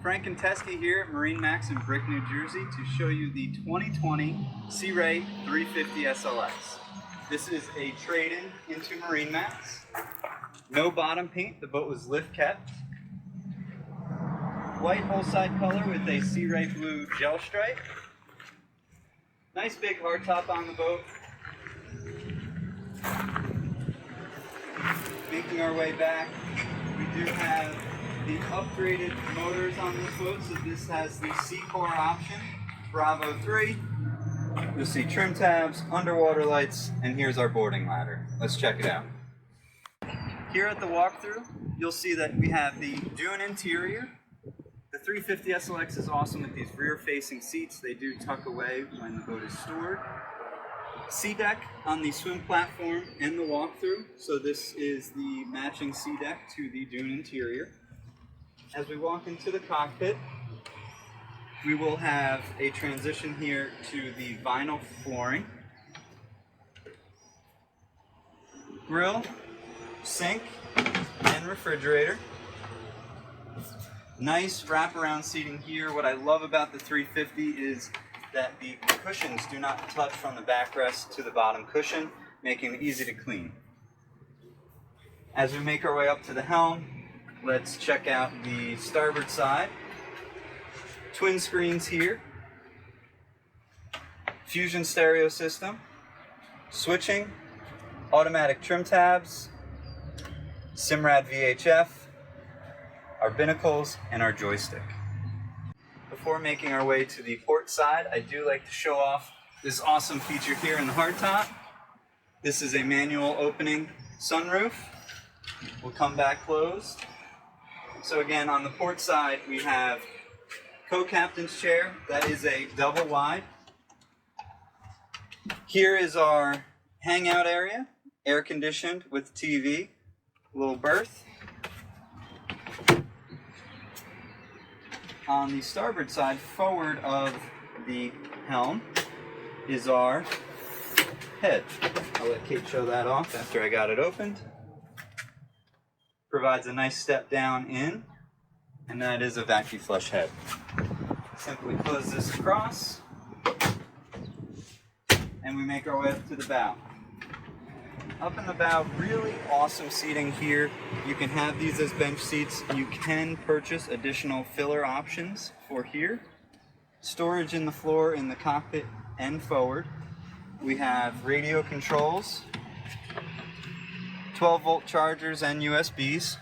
Frank and Teskey here at MarineMax Brick, New Jersey to show you the 2020 Sea Ray 350 SLX. This is a trade-in into MarineMax. No bottom paint, the boat was lift kept. White whole side color with a Sea Ray blue gel stripe. Nice big hardtop on the boat. Making our way back, we do have the upgraded motors on this boat. So this has the C-Core option, Bravo 3. You'll see trim tabs, underwater lights, and here's our boarding ladder. Let's check it out. Here at the walkthrough, you'll see that we have the dune interior. The 350 SLX is awesome with these rear-facing seats. They do tuck away when the boat is stored. Sea deck on the swim platform and the walkthrough. So this is the matching sea deck to the dune interior. As we walk into the cockpit, we will have a transition here to the vinyl flooring. Grill, sink, and refrigerator. Nice wraparound seating here. What I love about the 350 is that the cushions do not touch from the backrest to the bottom cushion, making it easy to clean. As we make our way up to the helm, let's check out the starboard side. Twin screens here. Fusion stereo system. Switching. Automatic trim tabs. Simrad VHF. Our binnacles and our joystick. Before making our way to the port side, I do like to show off this awesome feature here in the hardtop. This is a manual opening sunroof. Will come back closed. So again, on the port side, we have co-captain's chair. That is a double wide. Here is our hangout area, air conditioned with TV, little berth. On the starboard side, forward of the helm, is our head. I'll let Kate show that off after I got it opened. Provides a nice step down in, and that is a vacuum flush head. Simply close this across, and we make our way up to the bow. Up in the bow, really awesome seating here. You can have these as bench seats. You can purchase additional filler options for here. Storage in the floor in the cockpit and forward. We have radio controls, 12-volt chargers and USBs.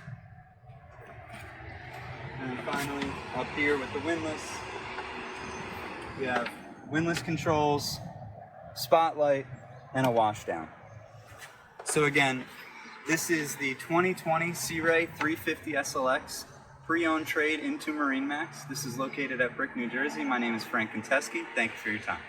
And then finally, up here with the windlass, we have windlass controls, spotlight, and a washdown. So again, this is the 2020 Sea Ray 350 SLX pre-owned trade into MarineMax. This is located at Brick, New Jersey. My name is Frank and Teskey. Thank you for your time.